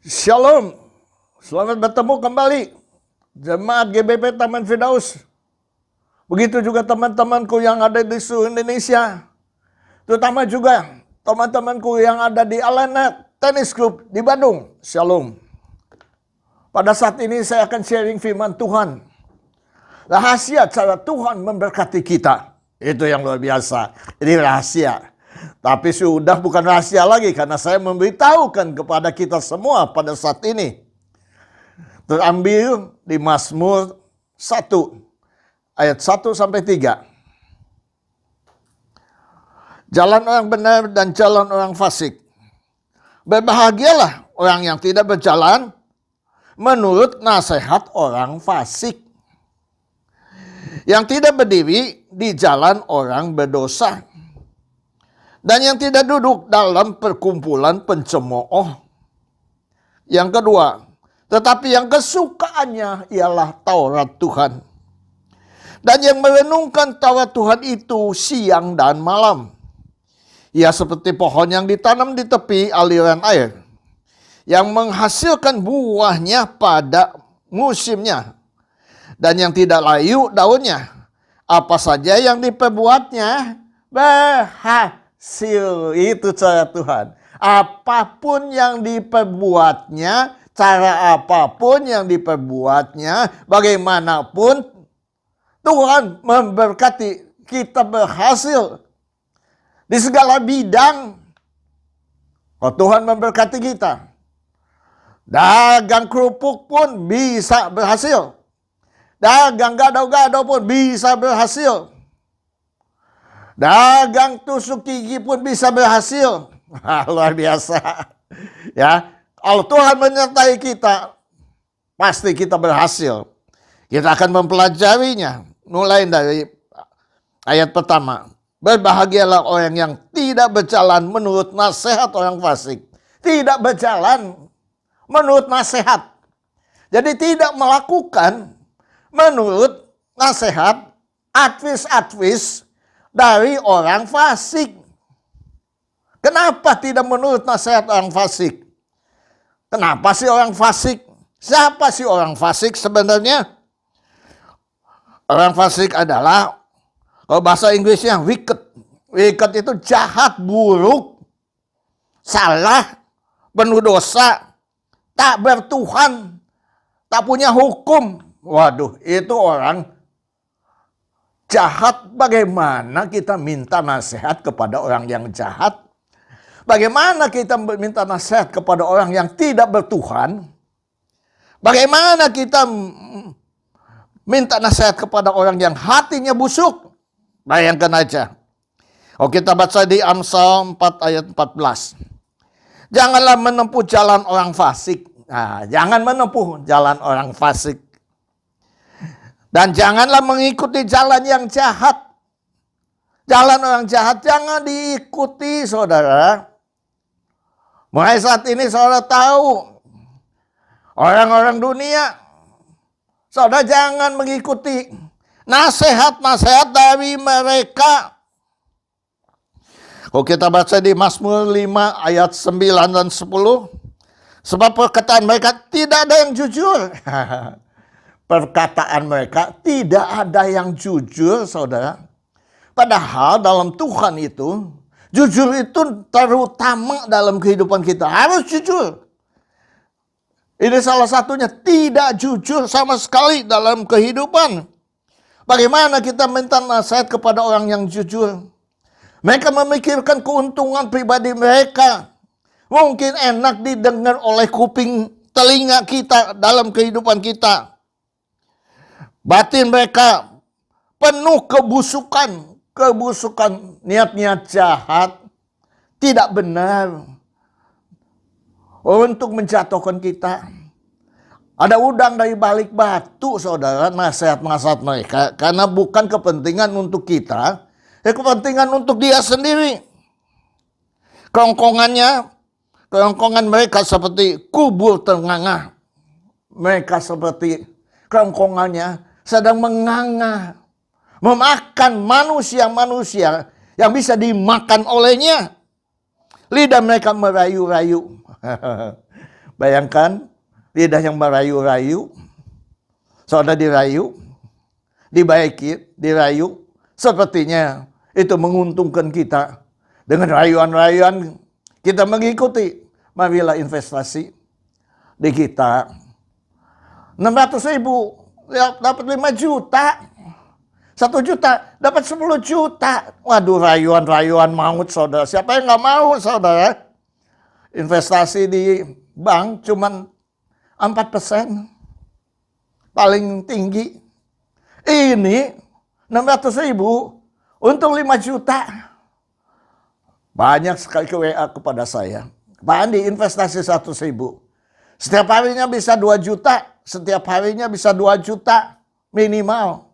Shalom, selamat bertemu kembali Jemaat GBP Taman Firdaus. Begitu juga teman-temanku yang ada di seluruh Indonesia, terutama juga teman-temanku yang ada di Alana Tennis Club di Bandung. Shalom. Pada saat ini saya akan sharing firman Tuhan. Rahasia cara Tuhan memberkati kita. Itu yang luar biasa. Ini rahasia. Tapi sudah bukan rahasia lagi karena saya memberitahukan kepada kita semua pada saat ini. Terambil di Mazmur 1 ayat 1 sampai 3. Jalan orang benar dan jalan orang fasik. Berbahagialah orang yang tidak berjalan menurut nasihat orang fasik, yang tidak berdiri di jalan orang berdosa, dan yang tidak duduk dalam perkumpulan pencemooh. Yang kedua, tetapi yang kesukaannya ialah Taurat Tuhan, dan yang merenungkan Taurat Tuhan itu siang dan malam. Ia seperti pohon yang ditanam di tepi aliran air, yang menghasilkan buahnya pada musimnya, dan yang tidak layu daunnya. Apa saja yang diperbuatnya berhasil. Itu cara Tuhan. Apapun yang diperbuatnya, cara apapun yang diperbuatnya, bagaimanapun Tuhan memberkati kita berhasil di segala bidang. Oh, Tuhan memberkati kita. Dagang kerupuk pun bisa berhasil. Dagang gado-gado pun bisa berhasil. Dagang tusuk gigi pun bisa berhasil. Luar biasa. Ya, kalau Tuhan menyertai kita, pasti kita berhasil. Kita akan mempelajarinya. Mulai dari ayat pertama. Berbahagialah orang yang tidak berjalan menurut nasihat orang fasik. Tidak berjalan menurut nasihat. Jadi tidak melakukan menurut nasihat, advis dari orang fasik. Kenapa tidak menurut nasihat orang fasik? Kenapa sih orang fasik? Siapa sih orang fasik sebenarnya? Orang fasik adalah, kalau bahasa Inggrisnya wicked. Wicked itu jahat, buruk, salah, penuh dosa, tak bertuhan, tak punya hukum. Waduh, itu orang jahat. Bagaimana kita minta nasihat kepada orang yang jahat? Bagaimana kita minta nasihat kepada orang yang tidak bertuhan? Bagaimana kita minta nasihat kepada orang yang hatinya busuk? Bayangkan aja. Oh, kita baca di Amsal 4 ayat 14. Janganlah menempuh jalan orang fasik. Nah, jangan menempuh jalan orang fasik. Dan janganlah mengikuti jalan yang jahat. Jalan orang jahat jangan diikuti, saudara. Mulai saat ini saudara tahu, orang-orang dunia, saudara jangan mengikuti nasihat-nasihat dari mereka. Kalau kita baca di Mazmur 5 ayat 9 dan 10. Sebab perkataan mereka tidak ada yang jujur. Perkataan mereka tidak ada yang jujur, saudara. Padahal dalam Tuhan itu, jujur itu terutama dalam kehidupan kita. Harus jujur. Ini salah satunya, tidak jujur sama sekali dalam kehidupan. Bagaimana kita minta nasihat kepada orang yang jujur? Mereka memikirkan keuntungan pribadi mereka. Mungkin enak didengar oleh kuping telinga kita dalam kehidupan kita. Batin mereka penuh kebusukan, niat-niat jahat, tidak benar untuk menjatuhkan kita. Ada udang dari balik batu, saudara, nasihat-nasihat mereka, karena bukan kepentingan untuk kita, kepentingan untuk dia sendiri. Kerongkongan mereka seperti kubur ternganga. Mereka seperti kerongkongannya sedang menganga, memakan manusia-manusia yang bisa dimakan olehnya. Lidah mereka merayu-rayu. Bayangkan lidah yang merayu-rayu, saudara dirayu, dibaiki, dirayu, sepertinya itu menguntungkan kita. Dengan rayuan-rayuan kita mengikuti, marilah investasi di kita. 600.000 dapat 5 juta. 1 juta dapat 10 juta. Waduh, rayuan-rayuan maut, saudara. Siapa yang nggak mau, saudara? Investasi di bank cuman 4%. Paling tinggi. Ini 600.000 untung 5 juta. Banyak sekali ke WA kepada saya. Pak Andi, investasi 100.000. Setiap harinya bisa 2 juta. Setiap harinya bisa 2 juta minimal.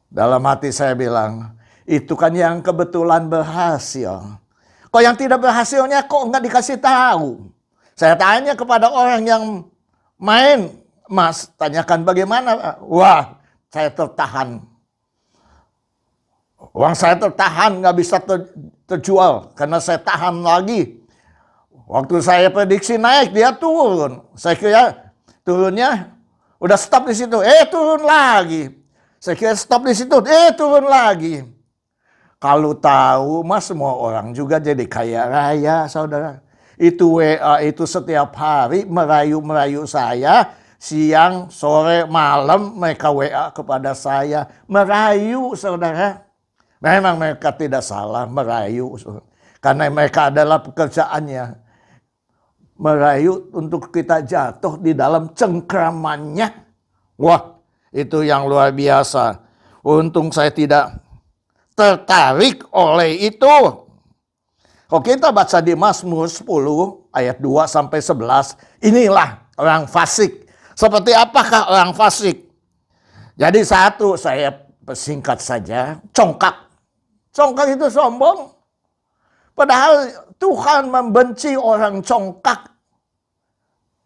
Dalam hati saya bilang, itu kan yang kebetulan berhasil. Kok yang tidak berhasilnya kok nggak dikasih tahu? Saya tanya kepada orang yang main, Mas, tanyakan bagaimana? Wah, saya tertahan. Uang saya tertahan, nggak bisa terjual karena saya tahan lagi. Waktu saya prediksi naik, dia turun. Saya kira turunnya udah stop di situ. Turun lagi. Saya kira stop di situ. Turun lagi. Kalau tahu, Mas, semua orang juga jadi kaya raya, saudara. Itu WA itu setiap hari merayu-merayu saya. Siang, sore, malam mereka WA kepada saya. Merayu, saudara. Memang mereka tidak salah merayu. Karena mereka adalah pekerjaannya. Merayu untuk kita jatuh di dalam cengkramannya. Wah, itu yang luar biasa. Untung saya tidak tertarik oleh itu. Kalau kita baca di Mazmur 10 ayat 2 sampai 11, inilah orang fasik. Seperti apakah orang fasik? Jadi satu, saya persingkat saja, congkak. Congkak itu sombong. Padahal Tuhan membenci orang congkak.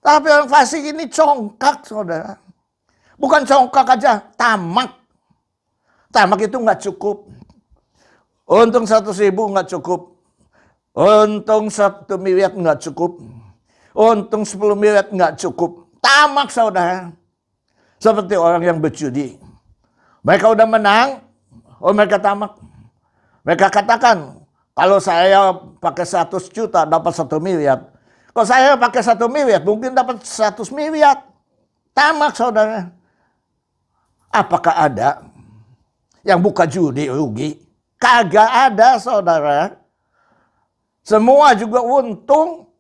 Tapi orang fasik ini congkak, saudara. Bukan congkak aja, tamak. Tamak itu nggak cukup. Untung 100.000 nggak cukup. Untung 1 miliar nggak cukup. Untung 10 miliar nggak cukup. Tamak, saudara. Seperti orang yang berjudi. Mereka udah menang, mereka tamak. Mereka katakan, kalau saya pakai 100 juta dapat 1 miliar. Kalau saya pakai 1 miliar mungkin dapat 100 miliar. Tamak, saudara. Apakah ada yang buka judi rugi? Kagak ada, saudara. Semua juga untung.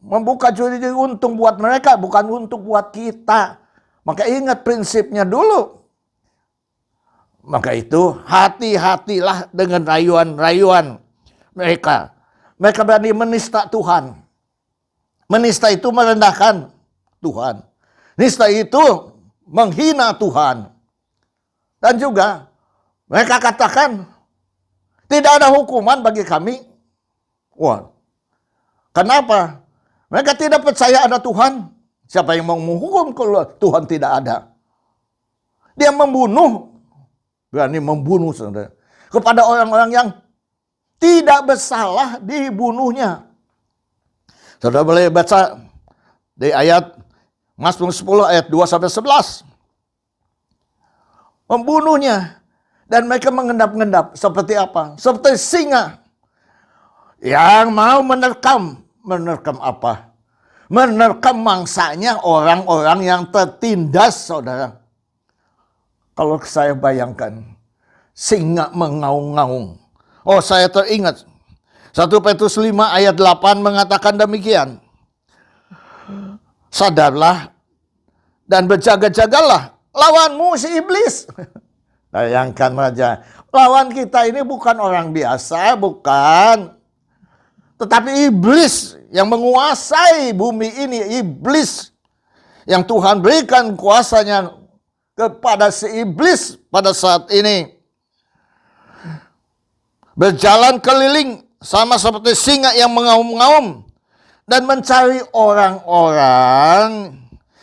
Membuka judi untung buat mereka, bukan untuk buat kita. Maka ingat prinsipnya dulu. Maka itu hati-hatilah dengan rayuan-rayuan mereka. Mereka berani menista Tuhan. Menista itu merendahkan Tuhan. Nista itu menghina Tuhan. Dan juga mereka katakan tidak ada hukuman bagi kami. Wah, kenapa? Mereka tidak percaya ada Tuhan. Siapa yang mau menghukum kalau Tuhan tidak ada? Dia membunuh. Berani membunuh, saudara. Kepada orang-orang yang tidak bersalah dibunuhnya. Saudara boleh baca di ayat Mazmur 10 ayat 2 sampai 11. Membunuhnya. Dan mereka mengendap-endap. Seperti apa? Seperti singa. Yang mau menerkam. Menerkam apa? Menerkam mangsanya orang-orang yang tertindas, saudara. Kalau saya bayangkan, singa mengaung-ngaung. Oh, saya teringat. 1 Petrus 5 ayat 8 mengatakan demikian. Sadarlah dan berjaga-jagalah. Lawanmu si iblis. Bayangkan saja. Lawan kita ini bukan orang biasa, bukan. Tetapi iblis yang menguasai bumi ini. Iblis yang Tuhan berikan kuasanya kepada si iblis pada saat ini. Berjalan keliling sama seperti singa yang mengaum-ngaum dan mencari orang-orang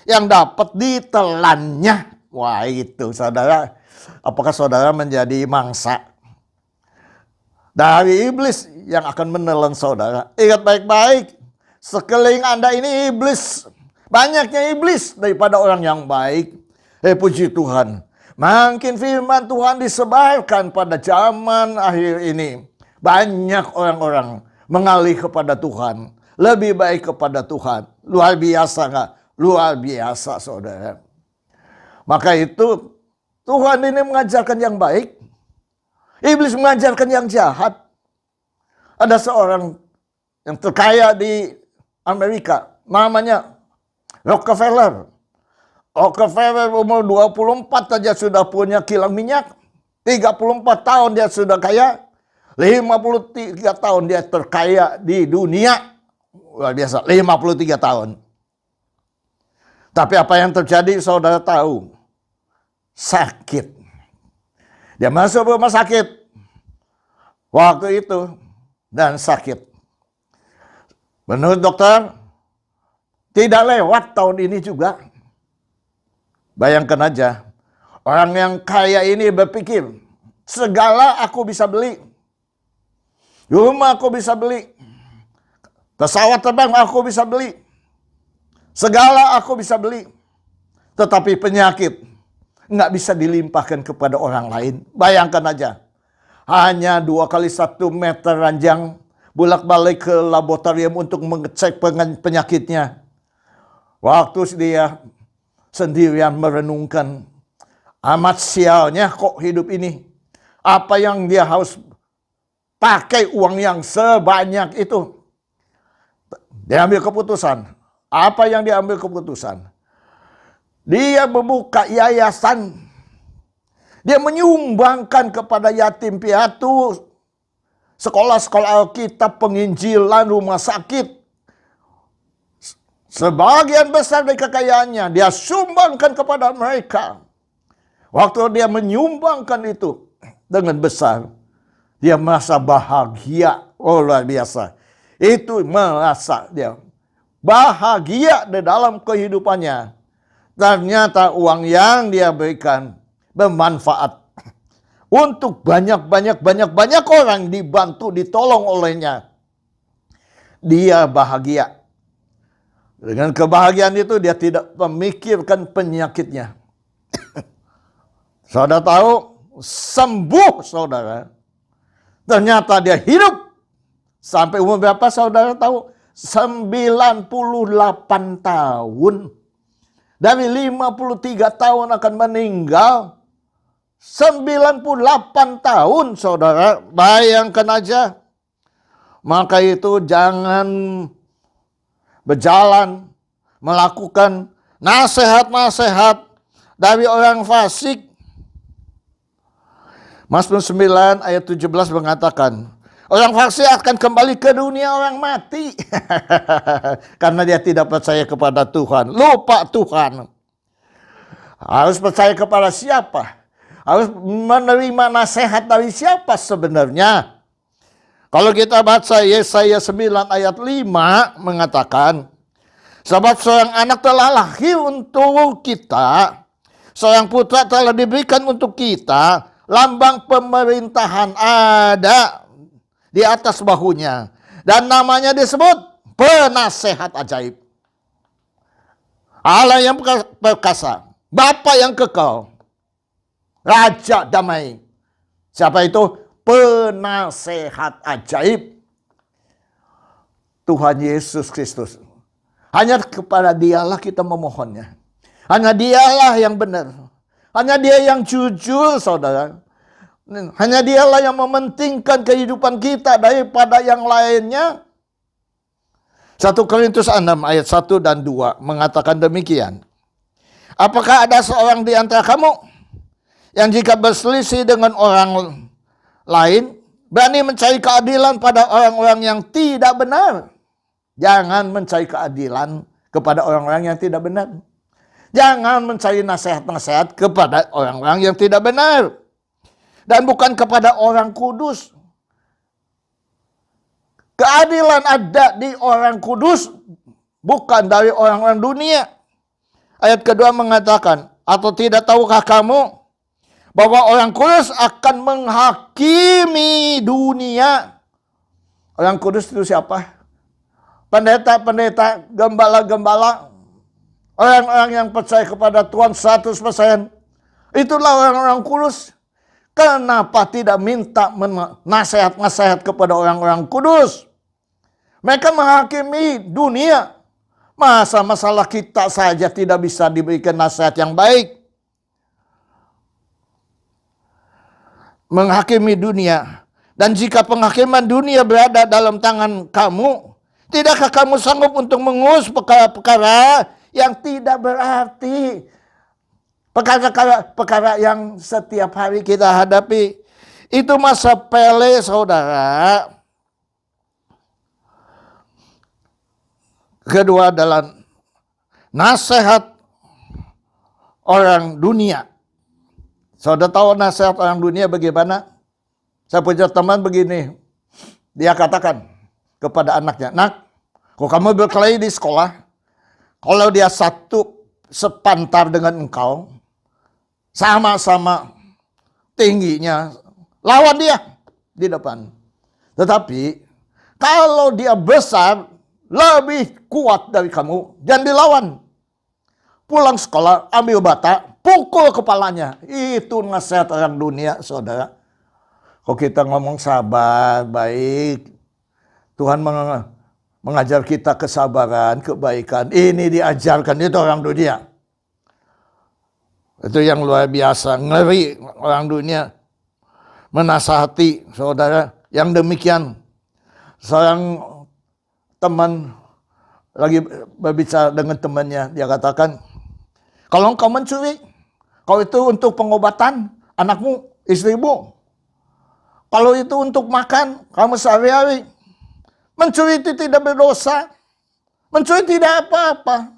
yang dapat ditelannya. Wah, itu saudara. Apakah saudara menjadi mangsa dari iblis yang akan menelan saudara? Ingat baik-baik. sekeliling Anda ini iblis. Banyaknya iblis daripada orang yang baik. Puji Tuhan. Makin firman Tuhan disebarkan pada zaman akhir ini. Banyak orang-orang mengalih kepada Tuhan. Lebih baik kepada Tuhan. Luar biasa nggak? Luar biasa, saudara. Maka itu Tuhan ini mengajarkan yang baik. Iblis mengajarkan yang jahat. Ada seorang yang terkaya di Amerika. Namanya Rockefeller. Rockefeller umur 24 saja sudah punya kilang minyak. 34 tahun dia sudah kaya. 53 tahun dia terkaya di dunia. Luar biasa, 53 tahun. Tapi apa yang terjadi saudara tahu? Sakit. Dia masuk rumah sakit. Waktu itu. Dan sakit. Menurut dokter, tidak lewat tahun ini juga. Bayangkan aja, orang yang kaya ini berpikir, segala aku bisa beli. Rumah aku bisa beli. Pesawat terbang aku bisa beli. Segala aku bisa beli. Tetapi penyakit nggak bisa dilimpahkan kepada orang lain. Bayangkan aja, hanya 2x1 meter ranjang, bolak-balik ke laboratorium untuk mengecek penyakitnya. Waktu dia sendirian merenungkan, amat sialnya kok hidup ini. Apa yang dia harus pakai uang yang sebanyak itu? Dia ambil keputusan. Apa yang dia ambil keputusan? Dia membuka yayasan. Dia menyumbangkan kepada yatim piatu, sekolah-sekolah Alkitab, penginjilan, rumah sakit. Sebagian besar dari kekayaannya dia sumbangkan kepada mereka. Waktu dia menyumbangkan itu dengan besar, dia merasa bahagia. Oh, luar biasa. Itu merasa dia bahagia di dalam kehidupannya. Ternyata uang yang dia berikan bermanfaat untuk banyak orang dibantu, ditolong olehnya. Dia bahagia. Dengan kebahagiaan itu dia tidak memikirkan penyakitnya. Saudara tahu, sembuh saudara. Ternyata dia hidup. Sampai umur berapa saudara tahu? 98 tahun. Dari 53 tahun akan meninggal. 98 tahun saudara. Bayangkan aja. Maka itu jangan berjalan melakukan nasihat-nasihat dari orang fasik. Mazmur 9 ayat 17 mengatakan, orang fasik akan kembali ke dunia orang mati. Karena dia tidak percaya kepada Tuhan. Lupa Tuhan. Harus percaya kepada siapa? Harus menerima nasihat dari siapa sebenarnya? Kalau kita baca Yesaya 9 ayat 5 mengatakan, sebab seorang anak telah lahir untuk kita, seorang putra telah diberikan untuk kita, lambang pemerintahan ada di atas bahunya. Dan namanya disebut Penasehat Ajaib. Allah yang perkasa, Bapa yang kekal, Raja damai. Siapa itu? Penasehat ajaib. Tuhan Yesus Kristus. Hanya kepada dialah kita memohonnya. Hanya dialah yang benar. Hanya dia yang jujur saudara. Hanya dialah yang mementingkan kehidupan kita daripada yang lainnya. 1 Korintus 6 ayat 1 dan 2 mengatakan demikian. Apakah ada seorang di antara kamu yang jika berselisih dengan orang lain, berani mencari keadilan pada orang-orang yang tidak benar? Jangan mencari keadilan kepada orang-orang yang tidak benar. Jangan mencari nasihat-nasihat kepada orang-orang yang tidak benar. Dan bukan kepada orang kudus. Keadilan ada di orang kudus, bukan dari orang-orang dunia. Ayat kedua mengatakan, atau tidak tahukah kamu bahwa orang kudus akan menghakimi dunia? Orang kudus itu siapa? pendeta-pendeta, gembala-gembala, orang-orang yang percaya kepada Tuhan 100%. Itulah orang-orang kudus. Kenapa tidak minta nasihat-nasihat kepada orang-orang kudus? Mereka menghakimi dunia. Masa masalah kita saja tidak bisa diberikan nasihat yang baik? Menghakimi dunia. Dan jika penghakiman dunia berada dalam tangan kamu, tidakkah kamu sanggup untuk mengurus perkara-perkara yang tidak berarti? Perkara yang setiap hari kita hadapi. Itu masa sepele, saudara. Kedua adalah nasihat orang dunia. Saudara tahu nasihat orang dunia bagaimana? Saya punya teman begini. Dia katakan kepada anaknya, "Nak, kalau kamu berkelahi di sekolah, kalau dia satu sepantar dengan engkau, sama-sama tingginya, lawan dia di depan. Tetapi kalau dia besar, lebih kuat dari kamu, jangan dilawan. Pulang sekolah, ambil bata, pukul kepalanya." Itu nasihat orang dunia, saudara. Kalau kita ngomong sabar, baik, Tuhan mengajar kita kesabaran, kebaikan. Ini diajarkan, itu orang dunia. Itu yang luar biasa, ngeri orang dunia menasihati, saudara. Yang demikian, seorang teman lagi berbicara dengan temannya, dia katakan, "Kalau engkau mencuri, kalau itu untuk pengobatan anakmu, istrimu. Kalau itu untuk makan, kamu sehari-hari. Mencuri itu tidak berdosa. Mencuri tidak apa-apa.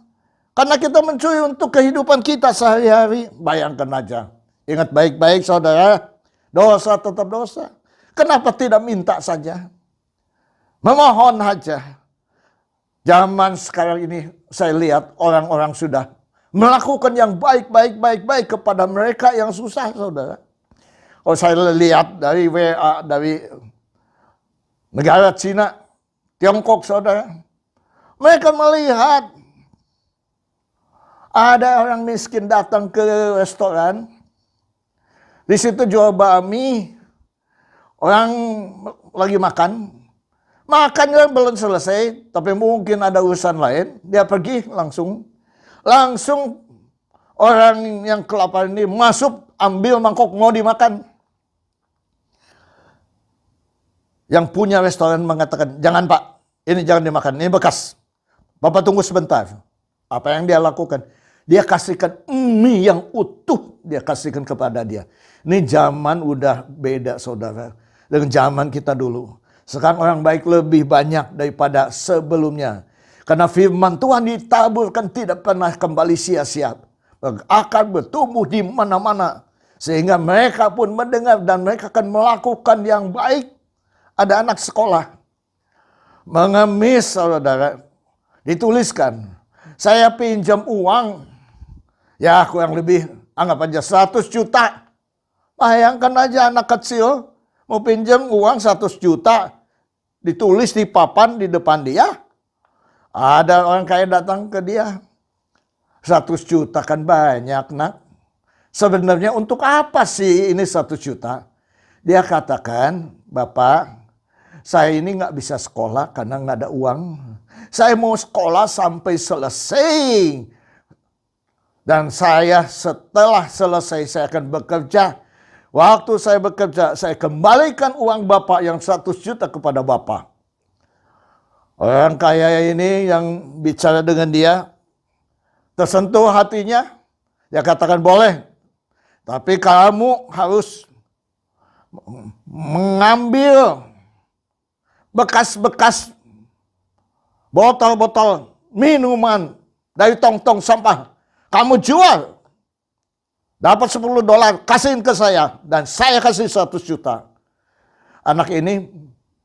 Karena kita mencuri untuk kehidupan kita sehari-hari." Bayangkan aja. Ingat baik-baik, saudara. Dosa tetap dosa. Kenapa tidak minta saja? Memohon saja. Zaman sekarang ini saya lihat orang-orang sudah melakukan yang baik kepada mereka yang susah, saudara. Oh, saya lihat dari WA, dari negara Cina, Tiongkok, saudara. Mereka melihat ada orang miskin datang ke restoran. Di situ jual bakmi. Orang lagi makan. Makannya belum selesai, tapi mungkin ada urusan lain. Dia pergi langsung orang yang kelaparan ini masuk, ambil mangkok mau dimakan. Yang punya restoran mengatakan, "Jangan Pak, ini jangan dimakan, ini bekas. Bapak tunggu sebentar." Apa yang dia lakukan? Dia kasihkan mie yang utuh, dia kasihkan kepada dia. Ini zaman udah beda, saudara, dengan zaman kita dulu. Sekarang orang baik lebih banyak daripada sebelumnya. Karena firman Tuhan ditaburkan tidak pernah kembali sia-sia. Akan bertumbuh di mana-mana. Sehingga mereka pun mendengar dan mereka akan melakukan yang baik. Ada anak sekolah mengemis, saudara. Dituliskan, "Saya pinjam uang." Ya kurang lebih anggap aja 100 juta. Bayangkan aja anak kecil mau pinjam uang 100 juta. Ditulis di papan di depan dia. Ada orang kaya datang ke dia. 100 juta kan banyak, nak. Sebenarnya untuk apa sih ini 100 juta? Dia katakan, "Bapak, saya ini nggak bisa sekolah karena nggak ada uang. Saya mau sekolah sampai selesai. Dan saya setelah selesai saya akan bekerja. Waktu saya bekerja, saya kembalikan uang Bapak yang 100 juta kepada Bapak." Orang kaya ini yang bicara dengan dia, tersentuh hatinya. Dia katakan, "Boleh. Tapi kamu harus mengambil bekas-bekas botol-botol minuman dari tong-tong sampah. Kamu jual. Dapat $10, kasihin ke saya. Dan saya kasih 100 juta. Anak ini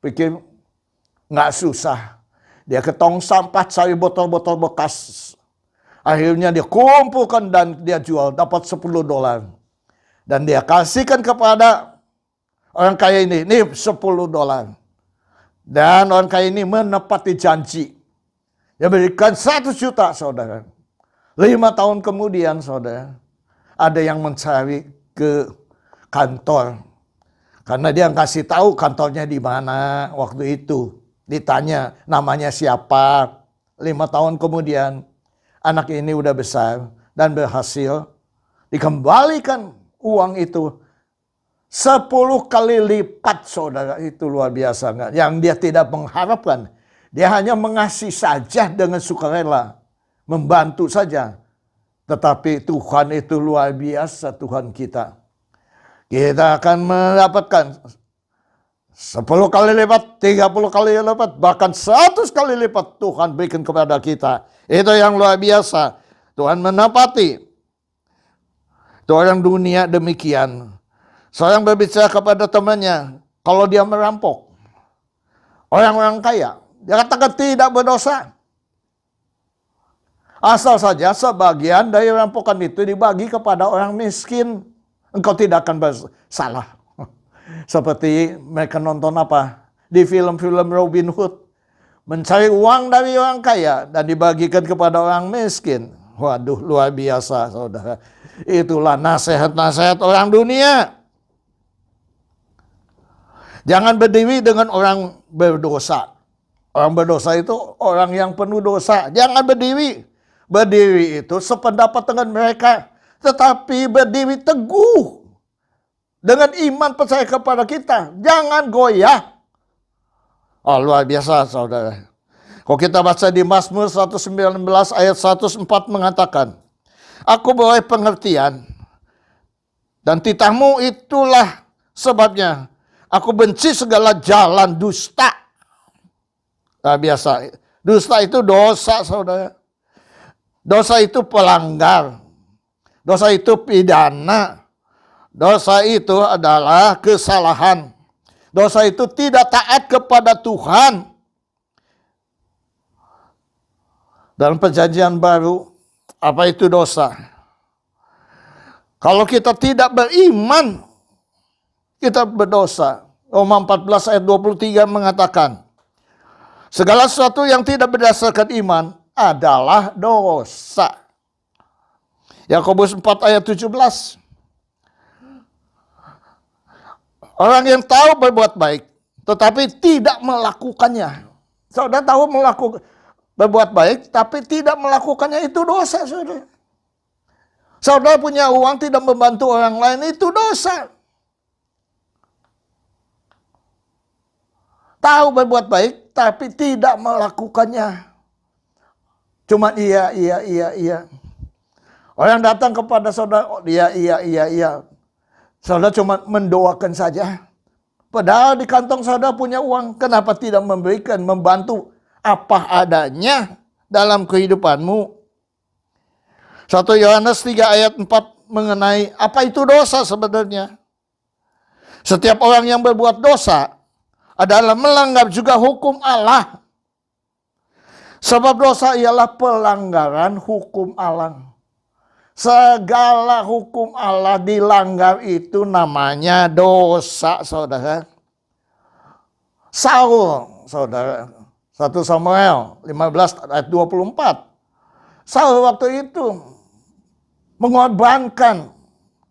pikir nggak susah. Dia ke tong sampah cari botol-botol bekas. Akhirnya dia kumpulkan dan dia jual. Dapat $10. Dan dia kasihkan kepada orang kaya ini. Ini $10. Dan orang kaya ini menepati janji. Dia berikan 100 juta, saudara. 5 tahun kemudian, saudara, ada yang mencari ke kantor. Karena dia kasih tahu kantornya di mana waktu itu. Ditanya namanya siapa. 5 tahun kemudian anak ini udah besar dan berhasil dikembalikan uang itu 10 kali lipat, saudara. Itu luar biasa, enggak? Yang dia tidak mengharapkan. Dia hanya mengasih saja dengan sukarela, membantu saja. Tetapi Tuhan itu luar biasa, Tuhan kita. Kita akan mendapatkan 10 kali lipat, 30 kali lipat, bahkan 100 kali lipat Tuhan berikan kepada kita. Itu yang luar biasa. Tuhan menepati. Itu orang dunia demikian. Seorang berbicara kepada temannya, kalau dia merampok orang-orang kaya, dia katakan tidak berdosa. Asal saja sebagian dari rampokan itu dibagi kepada orang miskin, engkau tidak akan bersalah. Seperti mereka nonton apa? Di film-film Robin Hood. Mencari uang dari orang kaya dan dibagikan kepada orang miskin. Waduh, luar biasa, saudara. Itulah nasihat-nasihat orang dunia. Jangan berdiri dengan orang berdosa. Orang berdosa itu orang yang penuh dosa. Jangan berdiri. Berdiri itu sependapat dengan mereka. Tetapi berdiri teguh. Dengan iman percaya kepada kita. Jangan goyah. Oh, luar biasa, saudara. Kalau kita baca di Mazmur 119 ayat 104 mengatakan, aku beroleh pengertian. Dan titahmu itulah sebabnya. Aku benci segala jalan dusta. Nah, biasa. Dusta itu dosa, saudara. Dosa itu pelanggar. Dosa itu pidana. Dosa itu adalah kesalahan. Dosa itu tidak taat kepada Tuhan. Dalam perjanjian baru, apa itu dosa? Kalau kita tidak beriman, kita berdosa. Roma 14 ayat 23 mengatakan, segala sesuatu yang tidak berdasarkan iman adalah dosa. Yakobus 4 ayat 17. Orang yang tahu berbuat baik, tetapi tidak melakukannya. Saudara tahu berbuat baik, tapi tidak melakukannya, itu dosa, saudara. Saudara punya uang, tidak membantu orang lain, itu dosa. Tahu berbuat baik, tapi tidak melakukannya. Cuma iya. Orang datang kepada saudara, oh, iya. Saudara cuma mendoakan saja. Padahal di kantong saudara punya uang. Kenapa tidak memberikan, membantu apa adanya dalam kehidupanmu? 1 Yohanes 3 ayat 4 mengenai apa itu dosa sebenarnya. Setiap orang yang berbuat dosa adalah melanggar juga hukum Allah. Sebab dosa ialah pelanggaran hukum Allah. Segala hukum Allah dilanggar itu namanya dosa, saudara. Saul, saudara. 1 Samuel 15 ayat 24. Saul waktu itu mengorbankan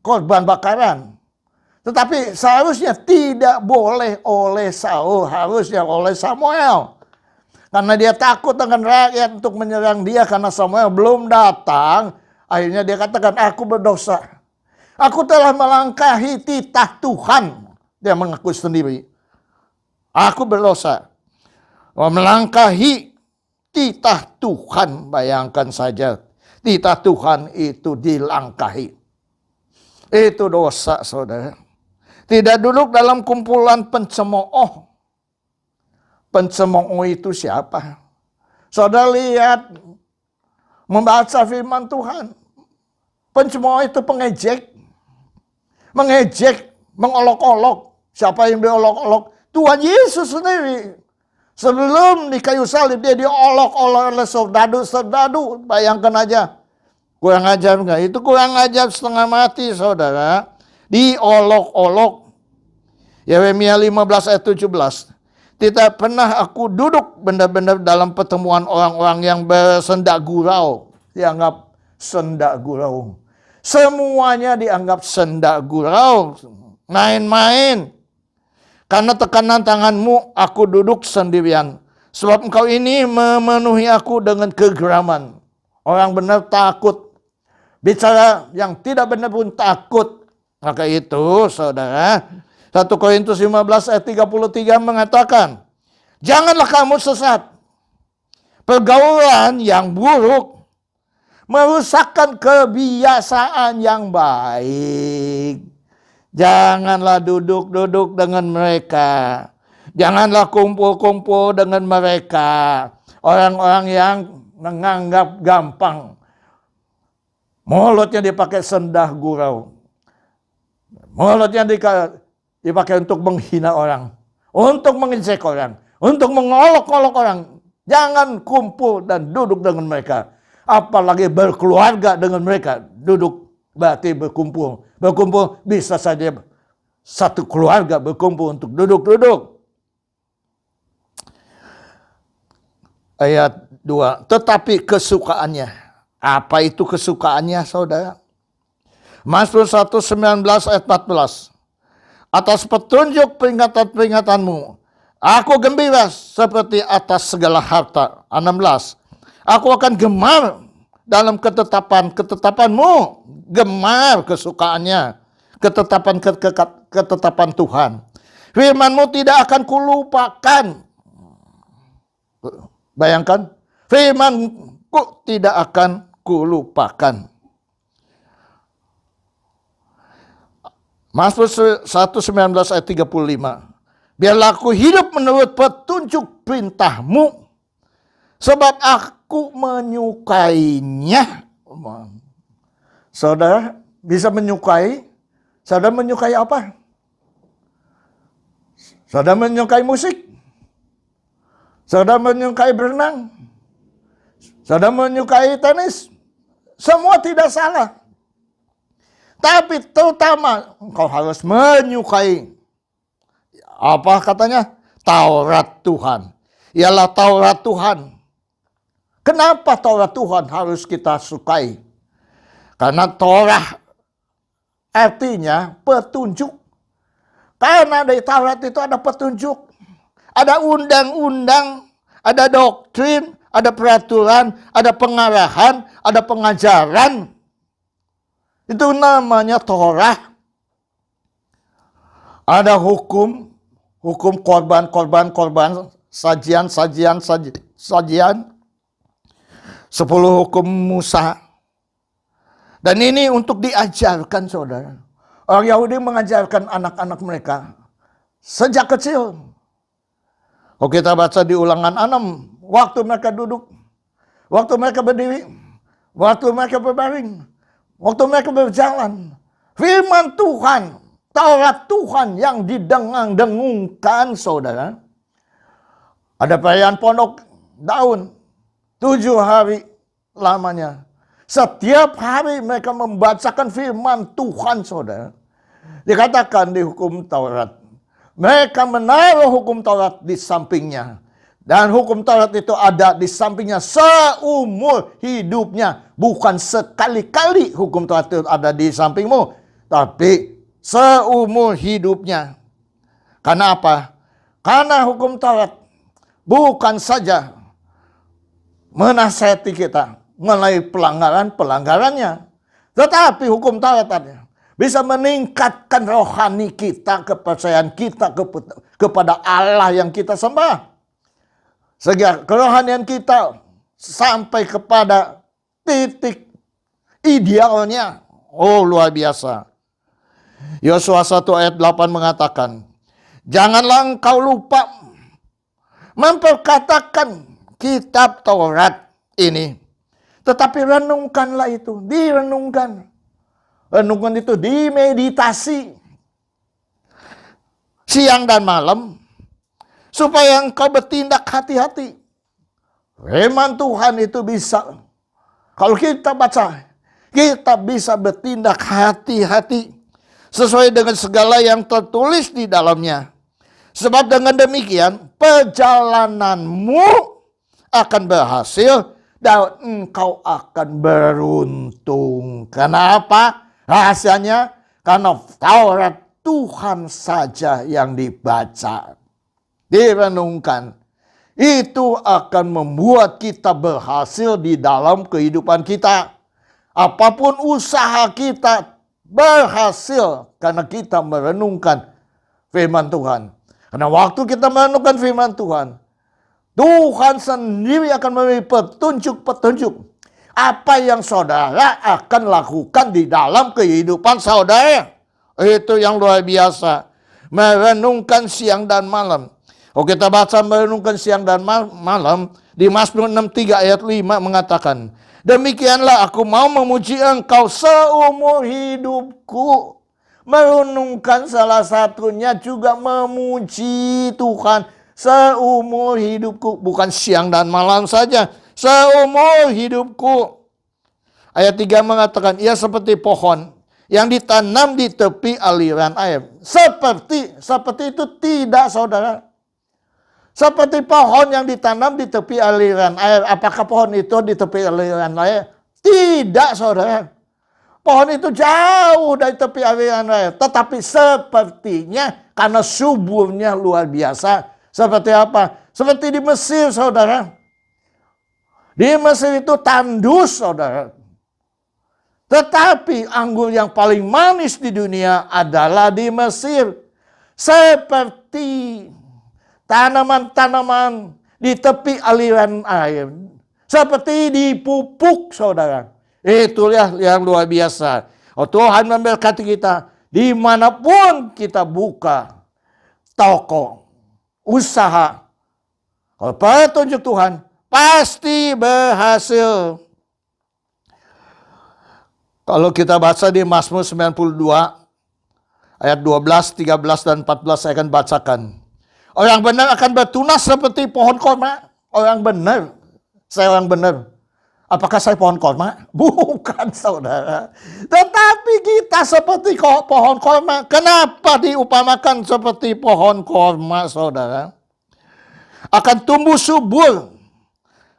korban bakaran. Tetapi seharusnya tidak boleh oleh Saul, harusnya oleh Samuel. Karena dia takut dengan rakyat untuk menyerang dia karena Samuel belum datang. Akhirnya dia katakan, aku berdosa. Aku telah melangkahi titah Tuhan. Dia mengaku sendiri. Aku berdosa. Melangkahi titah Tuhan, bayangkan saja. Titah Tuhan itu dilangkahi. Itu dosa, saudara. Tidak duduk dalam kumpulan pencemooh. Pencemooh itu siapa? Saudara lihat, membaca firman Tuhan. Pencemooh itu pengejek. Mengejek, mengolok-olok. Siapa yang diolok-olok? Tuhan Yesus sendiri. Sebelum di kayu salib dia diolok-olok oleh serdadu. Bayangkan aja. Kurang ajar enggak? Itu kurang ajar setengah mati, saudara. Diolok-olok. Yeremia 15 ayat 17. Tidak pernah aku duduk benar-benar dalam pertemuan orang-orang yang bersendak gurau. Dianggap sendak gurau. Semuanya dianggap sendak gurau. Main-main. Karena tekanan tanganmu, aku duduk sendirian. Sebab engkau ini memenuhi aku dengan kegeraman. Orang benar takut. Bicara yang tidak benar pun takut. Maka itu, saudara, 1 Korintus 15 ayat 33 mengatakan, janganlah kamu sesat. Pergaulan yang buruk merusakkan kebiasaan yang baik. Janganlah duduk-duduk dengan mereka. Janganlah kumpul-kumpul dengan mereka. Orang-orang yang menganggap gampang. Mulutnya dipakai sendah gurau. Mulutnya dipakai untuk menghina orang. Untuk mengejek orang. Untuk mengolok-olok orang. Jangan kumpul dan duduk dengan mereka. Apalagi berkeluarga dengan mereka. Duduk berarti berkumpul. Berkumpul bisa saja satu keluarga berkumpul untuk duduk-duduk. Ayat 2. Tetapi kesukaannya. Apa itu kesukaannya, saudara? Mazmur 119 ayat 14. Atas petunjuk peringatan-peringatanmu, aku gembira seperti atas segala harta. 16. Aku akan gemar dalam ketetapanmu. Gemar kesukaannya. Ketetapan Tuhan. Firmanmu tidak akan kulupakan. Bayangkan. Firmanku tidak akan kulupakan. Mazmur 119 ayat 35. Biarlah aku hidup menurut petunjuk perintahmu. Sebab aku menyukainya. Saudara bisa menyukai? Saudara menyukai apa? Saudara menyukai musik? Saudara menyukai berenang? Saudara menyukai tenis? Semua tidak salah. Tapi terutama engkau harus menyukai. Apa katanya? Taurat Tuhan. Ialah Taurat Tuhan. Kenapa Taurat Tuhan harus kita sukai? Karena Taurat artinya petunjuk. Karena dari Taurat itu ada petunjuk. Ada undang-undang, ada doktrin, ada peraturan, ada pengarahan, ada pengajaran. Itu namanya Torah. Ada hukum korban, sajian. 10 hukum Musa. Dan ini untuk diajarkan, saudara. Orang Yahudi mengajarkan anak-anak mereka sejak kecil. Oh, kita baca di Ulangan 6, waktu mereka duduk, waktu mereka berdiri, waktu mereka berbaring, waktu mereka berjalan, firman Tuhan, Taurat Tuhan yang didengung-dengungkan, saudara. Ada perayaan pondok daun, 7 hari lamanya. Setiap hari mereka membacakan firman Tuhan, saudara. Dikatakan di hukum Taurat. Mereka menaruh hukum Taurat di sampingnya. Dan hukum Taurat itu ada di sampingnya seumur hidupnya. Bukan sekali-kali hukum Taurat itu ada di sampingmu. Tapi seumur hidupnya. Karena apa? Karena hukum Taurat bukan saja menasihati kita melalui pelanggarannya. Tetapi hukum Taurat bisa meningkatkan rohani kita, kepercayaan kita kepada Allah yang kita sembah. Sehingga kerohanian kita sampai kepada titik idealnya. Oh, luar biasa. Yosua 1 ayat 8 mengatakan, janganlah engkau lupa memperkatakan kitab Taurat ini. Tetapi renungkanlah itu, direnungkan. Renungkan itu dimeditasi siang dan malam supaya engkau bertindak hati-hati. Firman Tuhan itu bisa, kalau kita baca, kita bisa bertindak hati-hati sesuai dengan segala yang tertulis di dalamnya. Sebab dengan demikian perjalananmu akan berhasil dan engkau akan beruntung. Kenapa? Rahasianya karena Taurat Tuhan saja yang dibaca, direnungkan. Itu akan membuat kita berhasil di dalam kehidupan kita. Apapun usaha kita berhasil karena kita merenungkan firman Tuhan. Karena waktu kita merenungkan firman Tuhan, Tuhan sendiri akan memberi petunjuk-petunjuk apa yang saudara akan lakukan di dalam kehidupan saudara. Itu yang luar biasa. Merenungkan siang dan malam. Oh, kita baca merenungkan siang dan malam di Mazmur 63 ayat 5 mengatakan, demikianlah aku mau memuji engkau seumur hidupku. Merenungkan salah satunya juga memuji Tuhan seumur hidupku. Bukan siang dan malam saja, seumur hidupku. Ayat 3 mengatakan, ia seperti pohon yang ditanam di tepi aliran air. Seperti itu tidak, saudara. Seperti pohon yang ditanam di tepi aliran air. Apakah pohon itu di tepi aliran air? Tidak, saudara. Pohon itu jauh dari tepi aliran air. Tetapi sepertinya karena suburnya luar biasa. Seperti apa? Seperti di Mesir, saudara. Di Mesir itu tandus, saudara. Tetapi anggur yang paling manis di dunia adalah di Mesir. Seperti tanaman-tanaman di tepi aliran air. Seperti dipupuk, saudara. Itulah yang luar biasa. Oh, Tuhan memberkati kita dimanapun kita buka toko, usaha. Kalau petunjuk Tuhan pasti berhasil. Kalau kita baca di Mazmur 92 ayat 12, 13 dan 14 saya akan bacakan. Orang benar akan bertunas seperti pohon korma. Orang benar. Saya orang benar. Apakah saya pohon korma? Bukan, saudara. Tetapi kita seperti pohon korma. Kenapa diupamakan seperti pohon korma, saudara? Akan tumbuh subur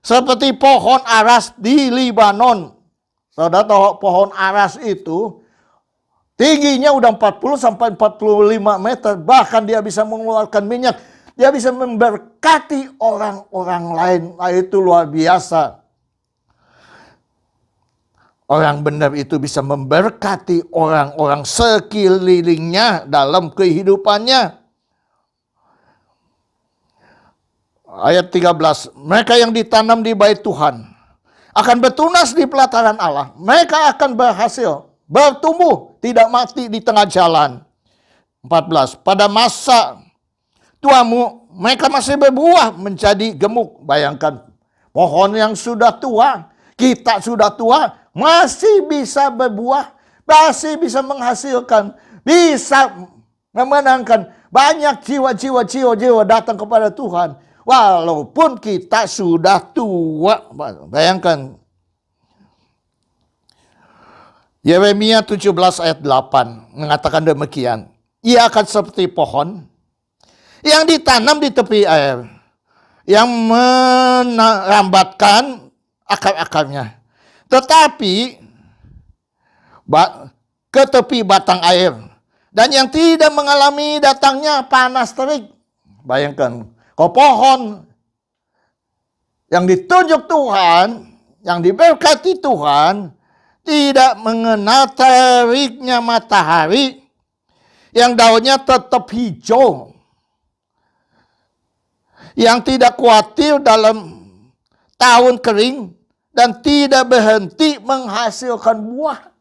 seperti pohon aras di Libanon. Saudara tahu pohon aras itu tingginya udah 40 sampai 45 meter. Bahkan dia bisa mengeluarkan minyak. Dia bisa memberkati orang-orang lain. Nah, itu luar biasa. Orang benar itu bisa memberkati orang-orang sekelilingnya dalam kehidupannya. Ayat 13. Mereka yang ditanam di bait Tuhan akan bertunas di pelataran Allah. Mereka akan berhasil bertumbuh, tidak mati di tengah jalan. 14. Pada masa tuamu, mereka masih berbuah menjadi gemuk. Bayangkan, pohon yang sudah tua, kita sudah tua, masih bisa berbuah, masih bisa menghasilkan, bisa memenangkan banyak jiwa-jiwa datang kepada Tuhan. Walaupun kita sudah tua. Bayangkan. Yeremia 17 ayat 8 mengatakan demikian. Ia akan seperti pohon yang ditanam di tepi air, yang merambatkan akar-akarnya. Tetapi ke tepi batang air, dan yang tidak mengalami datangnya panas terik. Bayangkan, kalau pohon yang ditunjuk Tuhan, yang diberkati Tuhan, tidak mengenal teriknya matahari, yang daunnya tetap hijau, yang tidak khawatir dalam tahun kering, dan tidak berhenti menghasilkan buah.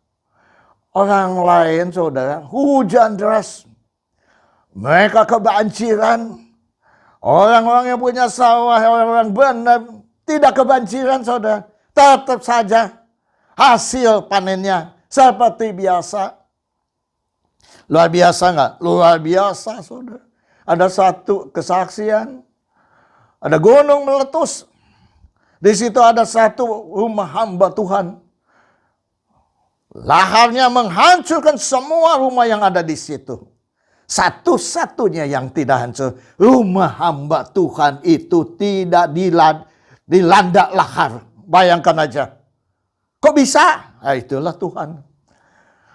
Orang lain, saudara, hujan deras, mereka kebanjiran. Orang-orang yang punya sawah, orang-orang benar, tidak kebanjiran, saudara. Tetap saja hasil panennya seperti biasa. Luar biasa nggak? Luar biasa, saudara. Ada satu kesaksian, ada gunung meletus. Di situ ada satu rumah hamba Tuhan. Laharnya menghancurkan semua rumah yang ada di situ. Satu-satunya yang tidak hancur. Rumah hamba Tuhan itu tidak dilanda lahar. Bayangkan aja. Kok bisa? Nah, itulah Tuhan.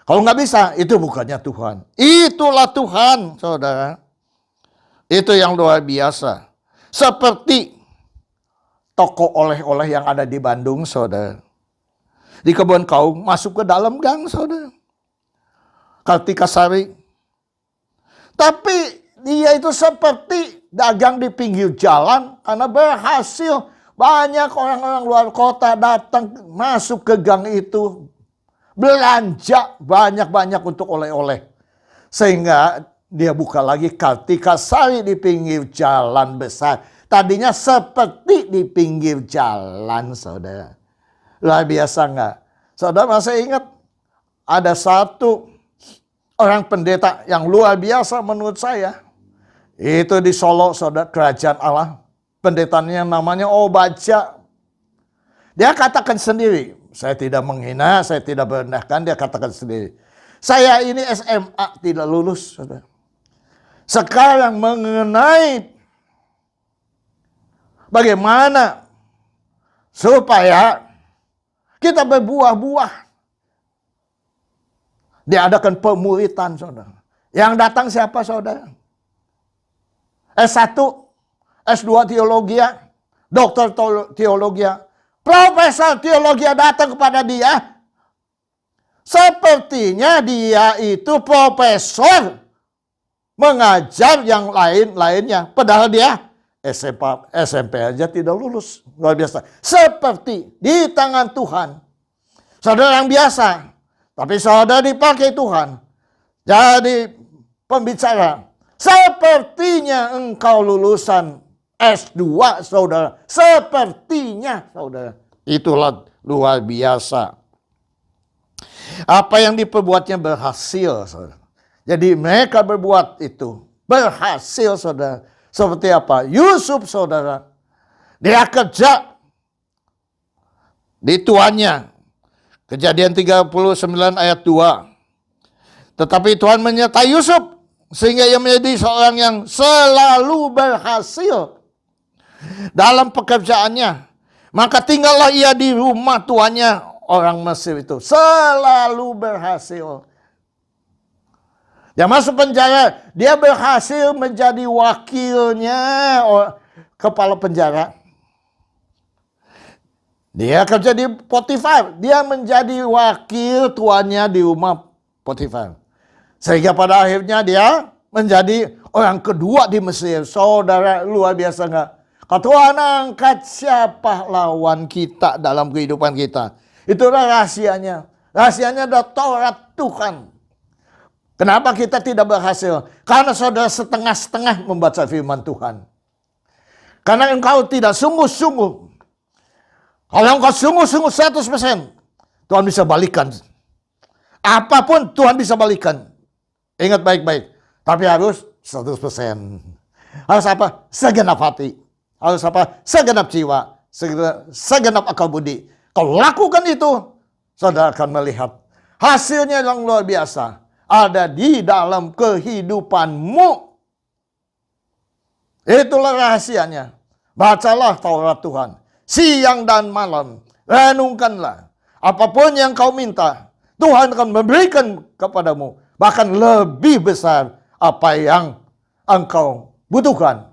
Kalau nggak bisa, itu bukannya Tuhan. Itulah Tuhan, saudara. Itu yang luar biasa. Seperti toko oleh-oleh yang ada di Bandung, saudara. Di Kebun Kaung, masuk ke dalam gang, saudara. Kartika Sari. Tapi dia itu seperti dagang di pinggir jalan karena berhasil. Banyak orang-orang luar kota datang masuk ke gang itu. Belanja banyak-banyak untuk oleh-oleh. Sehingga dia buka lagi Kartika Sari di pinggir jalan besar. Tadinya seperti di pinggir jalan, saudara. Luar biasa nggak? Saudara masih ingat ada satu orang pendeta yang luar biasa menurut saya. Itu di Solo, saudara, kerajaan Allah. Pendetanya namanya Obaja. Dia katakan sendiri, saya tidak menghina, saya tidak merendahkan, dia katakan sendiri. Saya ini SMA tidak lulus, saudara. Sekarang mengenai bagaimana supaya kita berbuah-buah. Diadakan pemuritan, saudara. Yang datang siapa, saudara? S1, S2 teologi, dokter teologi, profesor teologi datang kepada dia. Sepertinya dia itu profesor mengajar yang lain-lainnya. Padahal dia SMP aja tidak lulus. Luar biasa. Seperti di tangan Tuhan. Saudara yang biasa. Tapi saudara dipakai Tuhan. Jadi pembicara. Sepertinya engkau lulusan S2, saudara. Sepertinya, saudara. Itulah luar biasa. Apa yang diperbuatnya berhasil, saudara. Jadi mereka berbuat itu. Berhasil, saudara. Seperti apa? Yusuf, saudara. Dia kerja di tuannya. Kejadian 39 ayat 2. Tetapi Tuhan menyertai Yusuf. Sehingga ia menjadi seorang yang selalu berhasil dalam pekerjaannya. Maka tinggallah ia di rumah tuannya, orang Mesir itu. Selalu berhasil. Dia masuk penjara. Dia berhasil menjadi wakilnya kepala penjara. Dia kerja di Potifar. Dia menjadi wakil tuannya di rumah Potifar. Sehingga pada akhirnya dia menjadi orang kedua di Mesir. Saudara, luar biasa nggak? Kalau Tuhan angkat, siapa lawan kita dalam kehidupan kita? Itulah rahasianya. Rahasianya adalah Taurat Tuhan. Kenapa kita tidak berhasil? Karena saudara setengah-setengah membaca firman Tuhan. Karena engkau tidak sungguh-sungguh. Kalau engkau sungguh-sungguh 100%, Tuhan bisa balikan. Apapun Tuhan bisa balikan. Ingat baik-baik. Tapi harus 100%. Harus apa? Segenap hati. Harus apa? Segenap jiwa. Segenap akal budi. Kalau lakukan itu, saudara akan melihat hasilnya yang luar biasa. Ada di dalam kehidupanmu. Itulah rahasianya. Bacalah Taurat Tuhan. Siang dan malam. Renungkanlah. Apapun yang kau minta, Tuhan akan memberikan kepadamu. Bahkan lebih besar apa yang engkau butuhkan.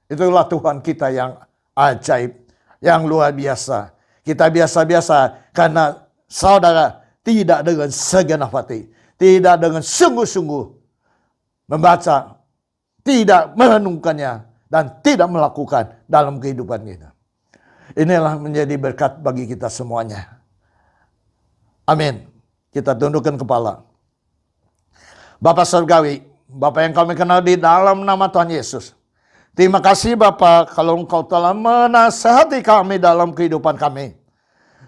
Itulah Tuhan kita yang ajaib. Yang luar biasa. Kita biasa-biasa karena saudara tidak dengan segenap hati. Tidak dengan sungguh-sungguh membaca. Tidak merenungkannya. Dan tidak melakukan dalam kehidupan kita. Inilah menjadi berkat bagi kita semuanya. Amin. Kita tundukkan kepala. Bapak Surgawi, Bapak yang kami kenal di dalam nama Tuhan Yesus. Terima kasih Bapak kalau Engkau telah menasihati kami dalam kehidupan kami.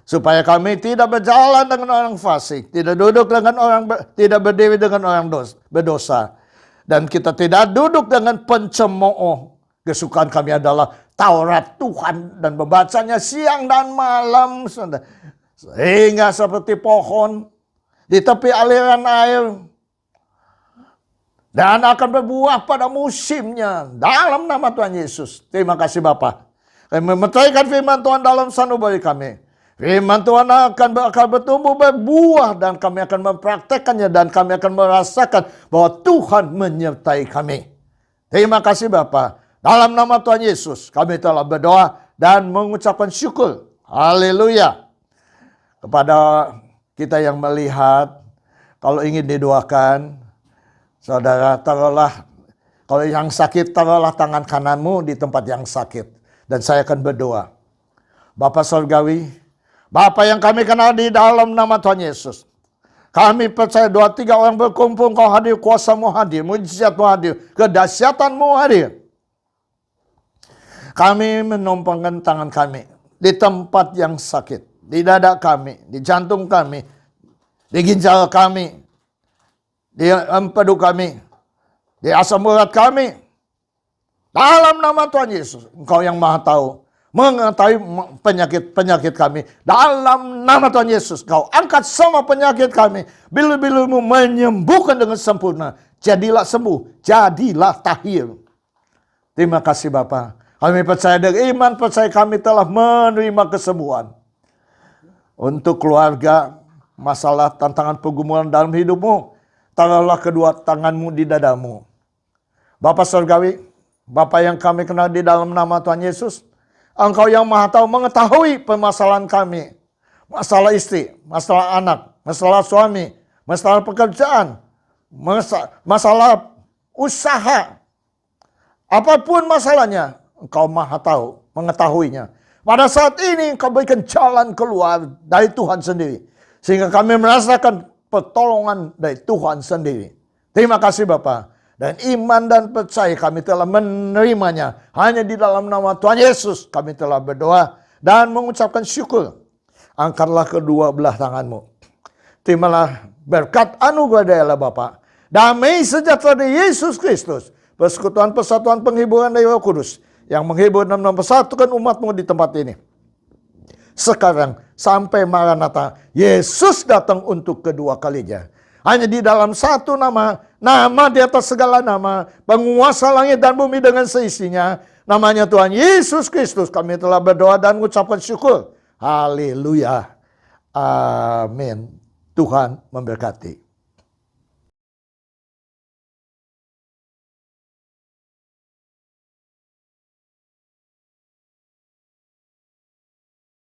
Supaya kami tidak berjalan dengan orang fasik. Tidak duduk dengan tidak berdiri dengan orang berdosa. Dan kita tidak duduk dengan pencemooh. Kesukaan kami adalah Taurat Tuhan dan membacanya siang dan malam. Sehingga seperti pohon di tepi aliran air. dan akan berbuah pada musimnya dalam nama Tuhan Yesus. Terima kasih Bapa. Kami memeteraikan firman Tuhan dalam sanubari kami. Firman Tuhan akan bertumbuh berbuah dan kami akan mempraktekannya dan kami akan merasakan bahwa Tuhan menyertai kami. Terima kasih Bapa. Dalam nama Tuhan Yesus kami telah berdoa dan mengucapkan syukur. Haleluya. Kepada kita yang melihat, kalau ingin didoakan, saudara taruhlah, kalau yang sakit taruhlah tangan kananmu di tempat yang sakit. Dan saya akan berdoa. Bapa Surgawi, Bapa yang kami kenal di dalam nama Tuhan Yesus. Kami percaya 2-3 orang berkumpul, Kau hadir, kuasa-Mu hadir, mujizat-Mu hadir, kedahsyatan-Mu hadir. Kami menumpangkan tangan kami di tempat yang sakit. Di dada kami, di jantung kami, di ginjal kami, di empedu kami, di asam urat kami. Dalam nama Tuhan Yesus, Engkau yang Maha Tahu, mengetahui penyakit-penyakit kami. Dalam nama Tuhan Yesus, Kau angkat semua penyakit kami. Bilu-bilu-Mu menyembuhkan dengan sempurna. Jadilah sembuh, jadilah tahir. Terima kasih Bapa. Kami percaya dengan iman, percaya kami telah menerima kesembuhan. Untuk keluarga, masalah, tantangan, pergumulan dalam hidupmu, taruhlah kedua tanganmu di dadamu. Bapa Surgawi, Bapa yang kami kenal di dalam nama Tuhan Yesus, Engkau yang Maha Tahu mengetahui permasalahan kami. Masalah istri, masalah anak, masalah suami, masalah pekerjaan, masalah usaha. Apapun masalahnya, Engkau Maha Tahu, mengetahuinya. Pada saat ini Engkau berikan jalan keluar dari Tuhan sendiri. Sehingga kami merasakan pertolongan dari Tuhan sendiri. Terima kasih Bapa. Dan iman dan percaya kami telah menerimanya. Hanya di dalam nama Tuhan Yesus kami telah berdoa dan mengucapkan syukur. Angkatlah kedua belah tanganmu. Terimalah berkat anugerah dari Allah Bapa. Damai sejahtera dari Yesus Kristus. Persekutuan, persatuan, penghiburan dari Roh Kudus. Yang menghibur dan mempersatukan umatmu di tempat ini. Sekarang sampai Maranatha. Yesus datang untuk kedua kalinya. Hanya di dalam satu nama, nama di atas segala nama, penguasa langit dan bumi dengan seisinya, namanya Tuhan Yesus Kristus. Kami telah berdoa dan mengucapkan syukur. Haleluya. Amin. Tuhan memberkati.